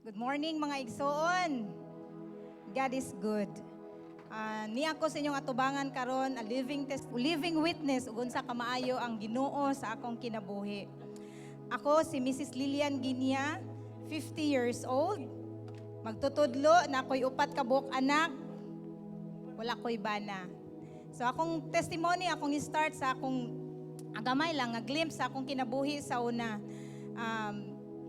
Good morning mga igsoon. God is good. Niya ko sa inyong atubangan karon a living witness ug unsa ka maayo ang Ginoo sa akong kinabuhi. Ako si Mrs. Lilian Ginia, 50 years old. Magtutudlo na ako'y 4 ka buok anak. Wala ko'y bana. So akong testimony, akong start sa akong agamay lang, nga glimpse sa akong kinabuhi sa una.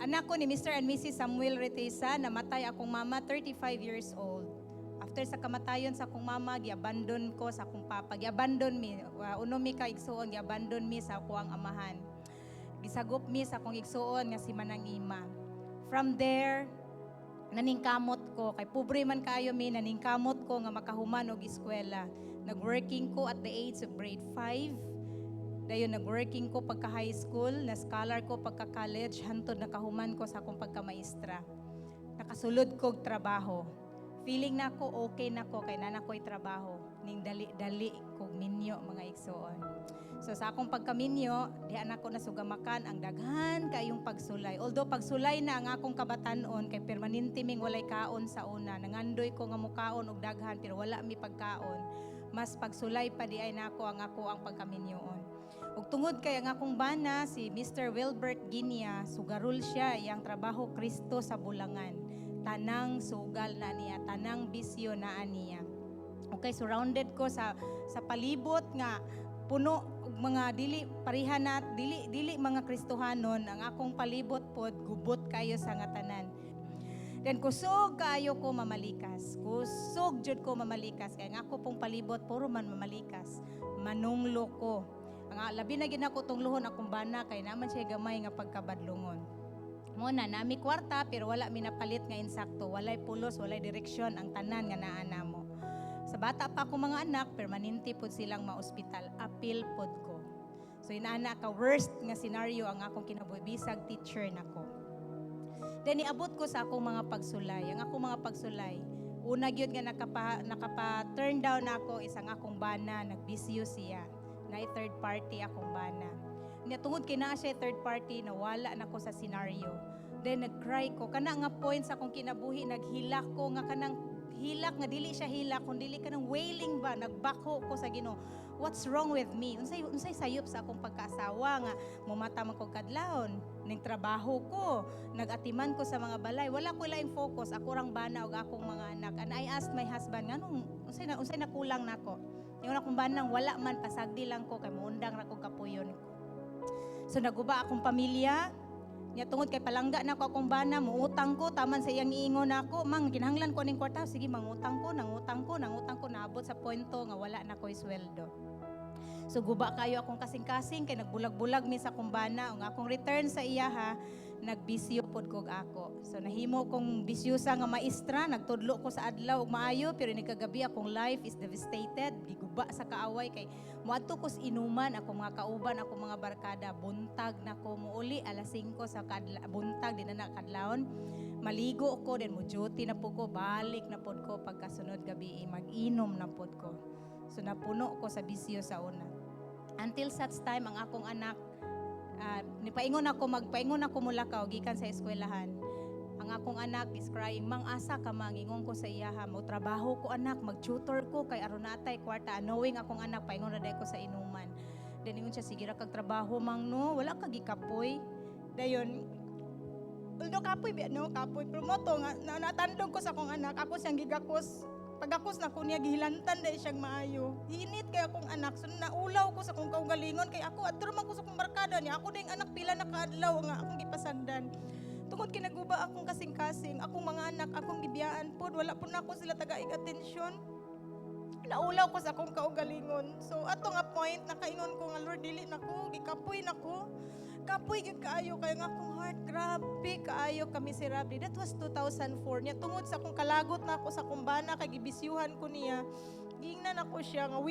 Anak ko ni Mr. and Mrs. Samuel Retesa, namatay akong mama, 35 years old. After sa kamatayon sa akong mama, gi-abandon ko sa akong papa. Gi-abandon mi, uno mi ka igsuon, gi-abandon mi sa akong amahan. Gisagop mi sa akong igsuon nga si Manang Ima. From there, naningkamot ko, kay pobre man kaayo mi, naningkamot ko nga makahuman og eskwela. Nag-working ko at the age of grade 5. Dayon nag-working ko pagka high school, na scholar ko pagka college, hantod nakahuman ko sa akong pagka-maestra. Nakasulod kog trabaho. Feeling na ko okay na ko kay nana ko'y trabaho. Ning dali-dali kog minyo mga igsoon. So sa akong pagkaminyo, diha na ko nasugamakan ang daghan kayong pagsulay. Although pagsulay na ang akong kabatanon kay permanente ming walay kaon sa una. Nangandoy ko nga mukaon og daghan pero wala mi pagkaon. Mas pagsulay pa di ay nako ang pagkaminyoon. Ug tungod kay ang akong bana si Mr. Wilbert Ginia, sugarol siya iyang trabaho Kristo sa Bulangan. Tanang sugal na niya, tanang bisyo na niya. Okay, surrounded ko sa palibot nga puno og mga dili parihan na dili mga Kristohanon, ang akong palibot pod gubot kayo sa nga tanan. Then kusog kaayo ko mamalikas. Kusog jud ko mamalikas kay ang ako pong palibot puro man mamalikas. Manunglo ko. Ang labi na ginako tong luhon akong bana kay naman siya gamay nga pagkabadlungon. Muna nami kwarta pero wala mi napalit nga insakto, walay pulos, walay direksyon ang tanan nga naa namo. Sa bata pa ako mga anak, permanente pod silang ma-ospital, apil pod ko. So inaana ka worst nga scenario ang akong kinabuhi bisag teacher nako. Then niabot ko sa akong mga pagsulay. Ang akong mga pagsulay, una gyud nga nakapa-turn down ako isang akong bana, nagbisyo siya. Na third party akong bana. Nya tungod kay naa siya third party, nawala na ko sa scenario. Then nag-cry ko. Kana nga point sa akong kinabuhi, naghilak ko nga kanang hilak nga dili siya hilak, kung dili kanang wailing ba, nagbako ko sa Ginoo. What's wrong with me? Unsay sayop sa akong pagkaasawa nga mumata man ko kadlawon, ning trabaho ko, nagatiman ko sa mga balay, wala ko laing focus, ako rang bana og akong mga anak. And I asked my husband, nganong unsay nakulang nako? Yung akong banang wala man, pasagdi lang ko, kay muundang na ko kapuyon ko. So naguba akong pamilya, niya tungod kay palangga na ko akong bana, muutang ko, taman sa iyang iingon ako, mang kinahanglan ko ning kwarta, sige mangutang ko, naabot sa punto nga wala na ko'y sweldo. So guba kayo akong kasing-kasing, kay nagbulag-bulag mi sa akong bana, ang akong return sa iya ha, nagbisyo pod kog ako. So nahimo kong bisyosa nga maestra, nagtudlo ko sa adlaw ug maayo pero nagkagabi akong life is devastated, giguba sa kaaway kay moadto ko sa inuman akong mga kauban, akong mga barkada, buntag na ko muuli alas 5 sa buntag din na kadlawon. Maligo ko din mo duty na po ko, balik na pod ko pagkasunod gabi mag-inom na pod ko. So napuno ko sa bisyo sa una. Until such time ang akong anak magpaingon ako mulakaw gikan sa eskwelahan. Ang akong anak is crying, mang asa ka mangingon ko sa iyaha, mo trabaho ko anak, mag-tutor ko kay aron natay kwarta, knowing akong anak paingon na day ko sa inuman. Then ingon siya, sige ra kag trabaho mang no, wala kag gikapoy. Dayon although kapoy pero moto nga natandog ko sa akong anak, ako siyang gigakos. Pagakos na ko niya gihilantan dahil siyang maayo. Init kay akong anak. So naulaw ko sa akong kaugalingon kay ako at man ko sa akong barkada niya. Ako ding anak pila na kaadlaw nga akong gipasagdan. Tungod kinaguba akong kasing-kasing, akong mga anak, akong gibiyaan pod, wala po na ako sila tagaig atensyon. Naulaw ko sa akong kaugalingon. So ato nga point, nakaingon ko nga Lord, dili nako, gikapoy nako. Kapoy gyud kaayo kay nga akong heart, grabe kaayo ka miserable. That was 2004 niya tungod sa akong kalagot na ako sa kumbana kay gibisyuhan ko niya. Gingnan ako siya nga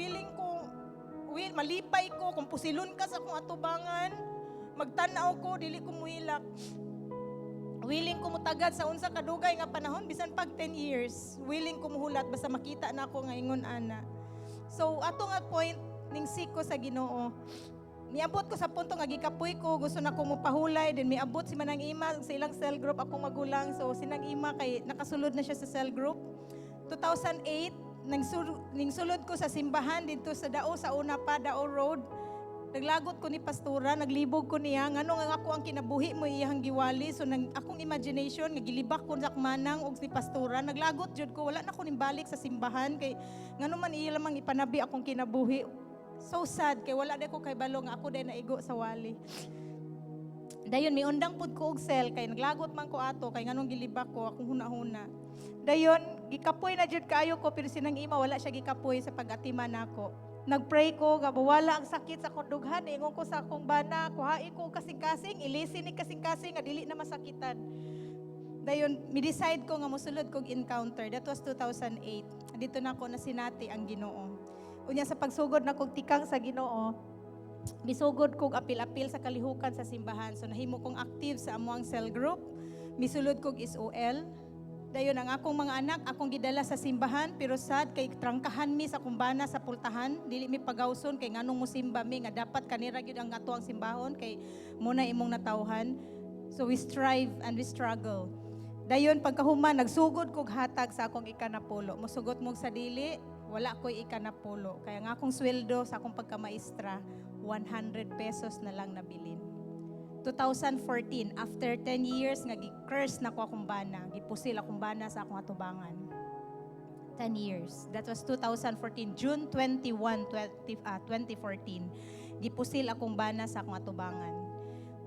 malipay ko kung pusilon ka sa akong atubangan. Magtanaw ko dili ko muhilak. Willing ko mutagad sa unsa kadugay nga panahon bisan pag 10 years. Willing ko muhulat basta makita na ako nga ingon ana. So ato nga point ning siko sa Ginoo. miabot ko sa punto nga gikapoy ko, gusto na kong mupahulay, then miabot si Manang Ima sa ilang cell group akong magulang. So sinang Ima kay nakasulod na siya sa cell group. 2008 sulod ko sa simbahan dito sa Dao, sa una pa Dao Road. Naglagot ko ni pastora, naglibog ko niya ngano nga ako ang kinabuhi mo iyang giwali. So akong imagination nga gilibak ko sa manang og ni pastora, naglagot jud ko, wala na ko nimbalik sa simbahan kay ngano man iya lamang ipanabi akong kinabuhi. So sad kay wala day ko kay balo nga ako day naigo sa wali. Dayon miundang pud ko og cell kay naglagot man ko ato kay nganong gilibak ko akong huna-huna. Dayon gikapoy na jud kaayo ko pero sinang Ima wala siya gikapoy sa pag-atiman nako. Nagpray ko nga bawala ang sakit sa akong dughan, ingon ko sa akong bana, kuhai ko kasing-kasing, ilisin ni kasing-kasing nga dili na masakitan. Dayon mi-decide ko nga mosulod kog encounter. That was 2008. Dito na ko na sinati ang Ginoo. Unya sa pagsugod na kog tikang sa Ginoo, misugod kog apil-apil sa kalihukan sa simbahan. So nahimo kong active sa amuang cell group. Misulod kog SOL. Dayon ang akong mga anak, akong gidala sa simbahan, pero sad kay trangkahan mi sa kumbana sa pultahan, dili mi pagawson kay nganong musimba mi nga dapat kanira gyud ang ato ang simbahon kay muna imong natawhan. So we strive and we struggle. Dayon pagkahuman nagsugod kog hatag sa akong ikanapulo. Musugot mo sa dili, wala ko'y ikanapulo. Kaya nga akong sweldo sa akong pagkamaestra, 100 pesos na lang nabilin. 2014, after 10 years, nga gi-curse na ko akong bana. Gipusil akong bana sa akong atubangan. 10 years. That was 2014, June 21, 2014. Gipusil akong bana sa akong atubangan.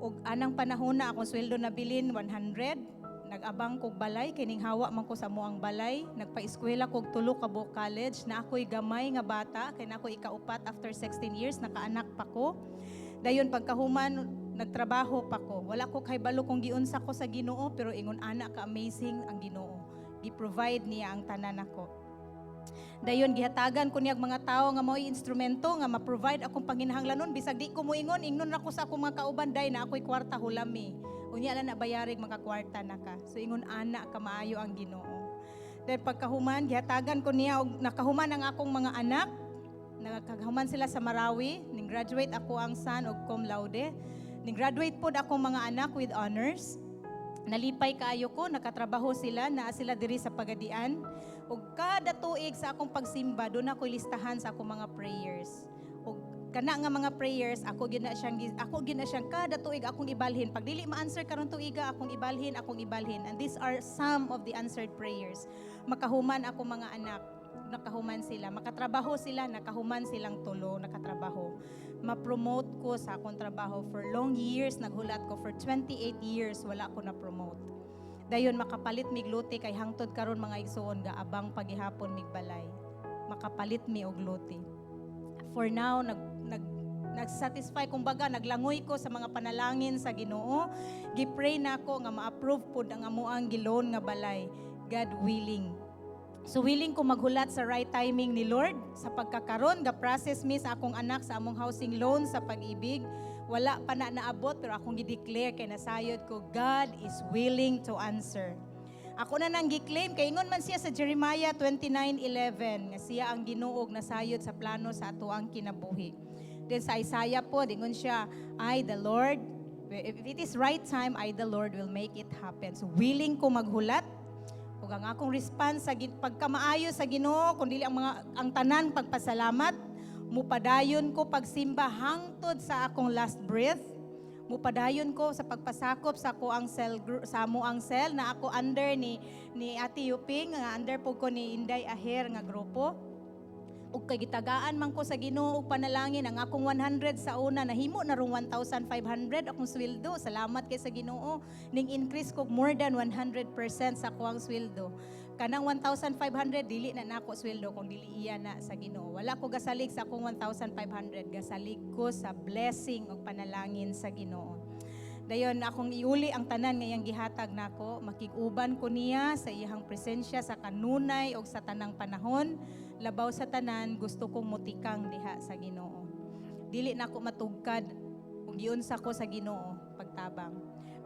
Og anang panahon na akong sweldo nabilin, 100. Nag-abang kog balay, kining hawa man ko sa muang balay. Nagpa-eskwela kog tulo ka buok college, na ako'y gamay nga bata, kay na ako ikaupat after 16 years, nakaanak pa ko. Dayon pagkahuman, nagtrabaho pa ko. Wala ko kay balo kung giunsa ko sa Ginoo, pero ingon ana ka amazing ang Ginoo. Gi-provide niya ang tanan nako. Dayon gihatagan ko niyag mga tao nga mao'y instrumento nga ma-provide akong panginahanglanon bisag di ko moingon, ingnon ako sa akong mga kauban day na ako'y kwarta hulami. Unya lang na bayarig mga kwarta na ka. So ingon ana ka maayo ang Ginoo. Dahil pagkahuman, gihatagan ko niya og nakahuman ang akong mga anak. Nakakahuman sila sa Marawi. Ning graduate ako ang son og cum laude. Ning graduate pod akong mga anak with honors. Nalipay kaayo ko, nakatrabaho sila, naa sila diri sa Pagadian. Ug kada tuig sa akong pagsimba, doon ako listahan sa akong mga prayers. Ug kana nga mga prayers, ako gina siyang kada tuig akong ibalhin. Pag dili ma-answer karon tuiga, akong ibalhin. And these are some of the answered prayers. Makahuman ako mga anak, nakahuman sila. Makatrabaho sila, nakahuman silang tulo, nakatrabaho. Ma-promote ko sa akong trabaho for long years, naghulat ko for 28 years, wala ko na-promote. Dayon makapalit mig luti kay hangtod karon mga igsuon ga abang pagihapon mig balay. Makapalit mi og luti. For now, nag-satisfy, kumbaga, naglangoy ko sa mga panalangin sa Ginoo. Gipray na ako nga ma-approve po ang amuang giloan nga balay. God willing. So willing ko maghulat sa right timing ni Lord. Sa pagkakaroon, ga-process mi sa akong anak sa among housing loan sa Pag-ibig. Wala pa na naabot, pero akong gi-declare kay nasayod ko, God is willing to answer. Ako na nang gi-claim, kay ingon man siya sa Jeremiah 29:11, nga siya ang Ginuog nasayod sa plano sa ato ang kinabuhi. Then sa Isaiah po, ingon siya, I the Lord, if it is right time, I the Lord will make it happen. So willing ko maghulat, ug ang akong response sa pagkamaayo sa Ginoo, kundi ang tanan pagpasalamat, mupadayon ko pagsimba hangtod sa akong last breath. Mupadayon ko sa pagpasakop sa ako ang cell, sa amo ang cell na ako under ni Ate Yuping, nga under po ko ni Inday Aher nga grupo. Ug kay gitagaan man ko sa Ginoo og panalangin ang akong 100 sa una nahimo na rong 1,500 akong sweldo. Salamat kay sa Ginoo, ning increase ko more than 100% sa akong sweldo. Kanang 1,500 dili na nako sweldo kung dili iya na sa Ginoo. Wala ko gasalig sa akong 1,500, gasalig ko sa blessing ug panalangin sa Ginoo. Dayon akong iuli ang tanan nga iyang gihatag nako, makig-uban ko niya sa iyang presensya sa kanunay ug sa tanang panahon. Labaw sa tanan, gusto kong mutikang diha sa Ginoo. Dili na ako matugkad ug giunsa ko sa Ginoo pagtabang.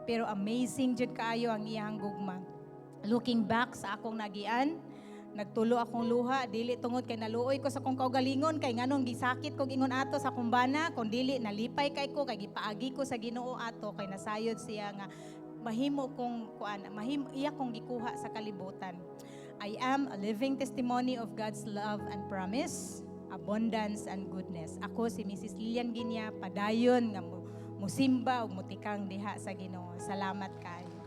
Pero amazing jud kaayo ang iyang gugma. Looking back sa akong nagian, Nagtulo akong luha, dili tungod kay naluoy ko sa kong kaugalingon, kay nganong gisakit ko gingon ato sa kumbana, kung dili nalipay kay ko, kay gipaagi ko sa Ginoo ato, kay nasayod siya nga mahimo kong iya kong gikuha sa kalibutan. I am a living testimony of God's love and promise, abundance and goodness. Ako si Mrs. Lilian Ginya, padayon nga musimba ug mutikang diha sa Ginoo. Salamat kaayo.